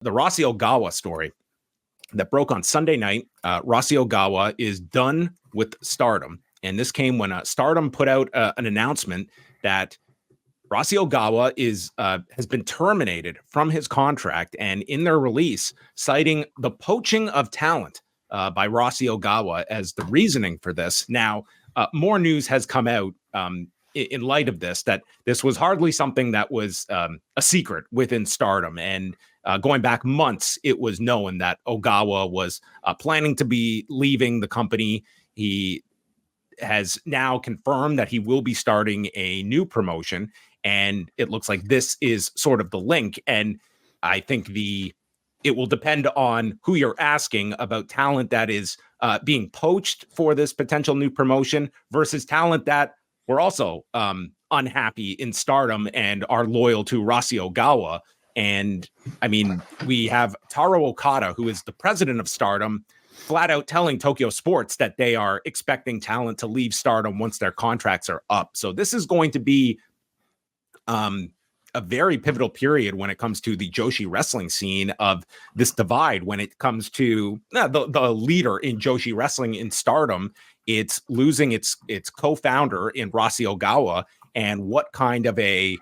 the Rossy Ogawa story that broke on Sunday night. Rossy Ogawa is done with Stardom. And this came when Stardom put out an announcement that Rossy Ogawa has been terminated from his contract, and in their release, citing the poaching of talent by Rossy Ogawa as the reasoning for this. Now, more news has come out in light of this, that this was hardly something that was a secret within Stardom. And going back months, it was known that Ogawa was planning to be leaving the company. He has now confirmed that he will be starting a new promotion, and it looks like this is sort of the link. And I think it will depend on who you're asking about talent that is being poached for this potential new promotion versus talent that were also unhappy in Stardom and are loyal to Rossy Ogawa. And I mean, we have Taro Okada, who is the president of Stardom, flat out telling Tokyo Sports that they are expecting talent to leave Stardom once their contracts are up. So this is going to be a very pivotal period when it comes to the Joshi wrestling scene, of this divide when it comes to the leader in Joshi wrestling in Stardom. It's losing its co-founder in Rossy Ogawa, and what kind of a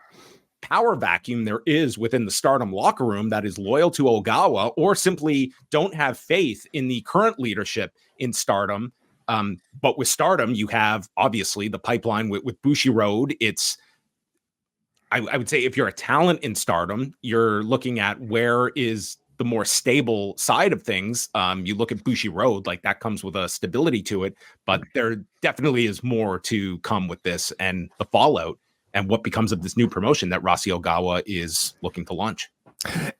power vacuum there is within the Stardom locker room that is loyal to Ogawa or simply don't have faith in the current leadership in Stardom. But with Stardom, you have obviously the pipeline with Bushiroad. I would say if you're a talent in Stardom, you're looking at where is the more stable side of things. You look at Bushiroad, like that comes with a stability to it, but there definitely is more to come with this and the fallout and what becomes of this new promotion that Rossy Ogawa is looking to launch.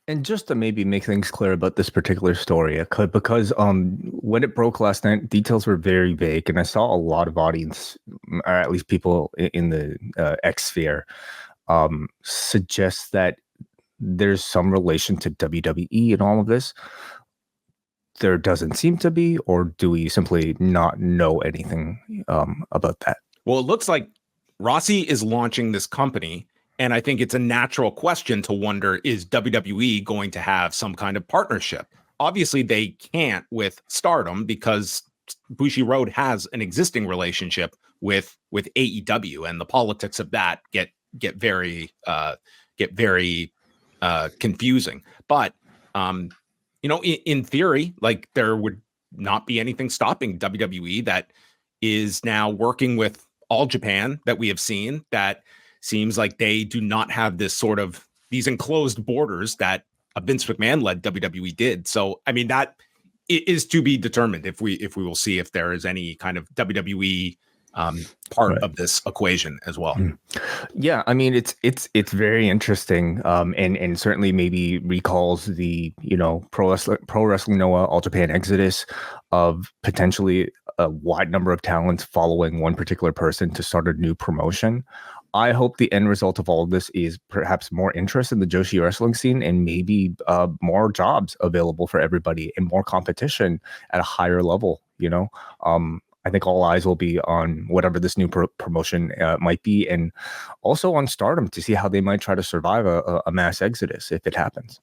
And just to maybe make things clear about this particular story, because when it broke last night, details were very vague, and I saw a lot of audience, or at least people in the X sphere, suggest that there's some relation to WWE in all of this. There doesn't seem to be, or do we simply not know anything about that? Well, it looks like Rossy is launching this company, and I think it's a natural question to wonder, is WWE going to have some kind of partnership? Obviously, they can't with Stardom because Bushiroad has an existing relationship with AEW, and the politics of that get very confusing. But in theory, like, there would not be anything stopping WWE that is now working with All Japan that we have seen. That seems like they do not have this sort of these enclosed borders that a Vince McMahon led WWE did. So I mean, that is to be determined if we will see if there is any kind of WWE part of this equation as well. Yeah, I mean, it's very interesting, and certainly maybe recalls the Pro Wrestling Noah All Japan exodus of potentially a wide number of talents following one particular person to start a new promotion. I hope the end result of all of this is perhaps more interest in the Joshi wrestling scene, and maybe more jobs available for everybody and more competition at a higher level. I think all eyes will be on whatever this new promotion might be, and also on Stardom to see how they might try to survive a mass exodus if it happens.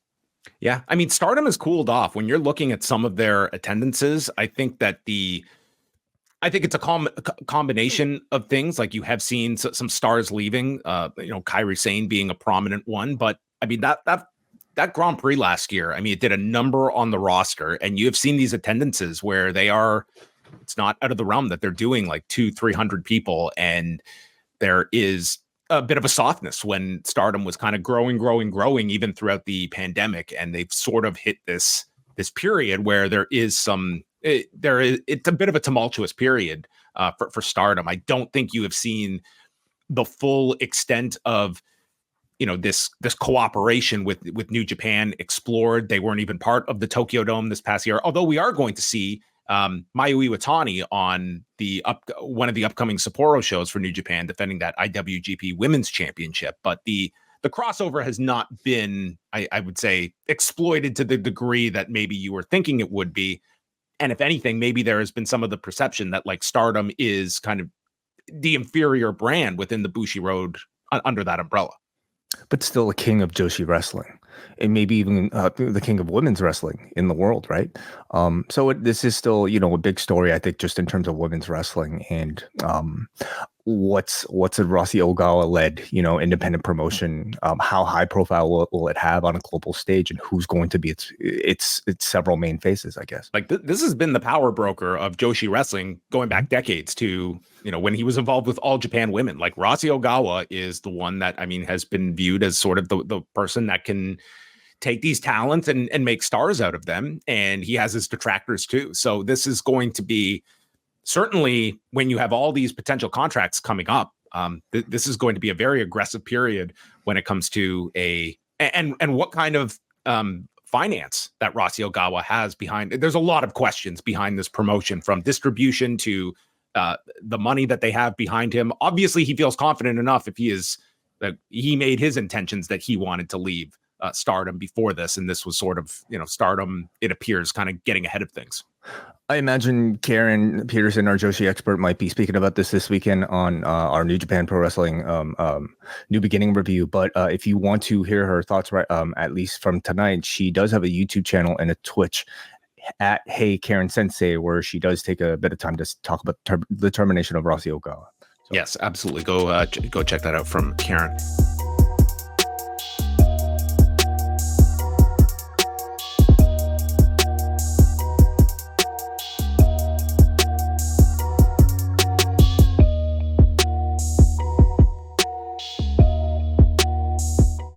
Yeah, I mean, Stardom has cooled off. When you're looking at some of their attendances, I think it's a combination of things. Like, you have seen some stars leaving, Kairi Sane being a prominent one. But I mean, that Grand Prix last year, I mean, it did a number on the roster, and you have seen these attendances where it's not out of the realm that they're doing like 200-300 people. And there is a bit of a softness when Stardom was kind of growing even throughout the pandemic. And they've sort of hit this period where there is it's a bit of a tumultuous period for Stardom. I don't think you have seen the full extent of this cooperation with New Japan explored. They weren't even part of the Tokyo Dome this past year, although we are going to see Mayu Iwatani on one of the upcoming Sapporo shows for New Japan, defending that IWGP Women's Championship. But the crossover has not been, I would say, exploited to the degree that maybe you were thinking it would be. And if anything, maybe there has been some of the perception that like Stardom is kind of the inferior brand within the Bushiroad under that umbrella. But still a king of Joshi wrestling. and maybe even the king of women's wrestling in the world, right? So this is still, a big story, I think, just in terms of women's wrestling and what's a Rossy Ogawa led, independent promotion. How high profile will it have on a global stage, and who's going to be its several main faces, I guess. Like this has been the power broker of Joshi wrestling going back decades to, when he was involved with All Japan Women. Like Rossy Ogawa is the one that, has been viewed as sort of the person that can take these talents and make stars out of them. And he has his detractors too. So this is going to be certainly when you have all these potential contracts coming up. This is going to be a very aggressive period when it comes to and what kind of finance that Rossy Ogawa has behind. There's a lot of questions behind this promotion, from distribution to the money that they have behind him. Obviously, he feels confident enough if he made his intentions that he wanted to leave Stardom before this, and this was sort of, Stardom, it appears, kind of getting ahead of things. I imagine Karen Peterson, our Joshi expert, might be speaking about this weekend on our New Japan Pro Wrestling New Beginning review. But if you want to hear her thoughts, right, at least from tonight, she does have a YouTube channel and a Twitch at Hey Karen Sensei, where she does take a bit of time to talk about the termination of Rossy Ogawa. So. Yes, absolutely. Go check that out from Karen.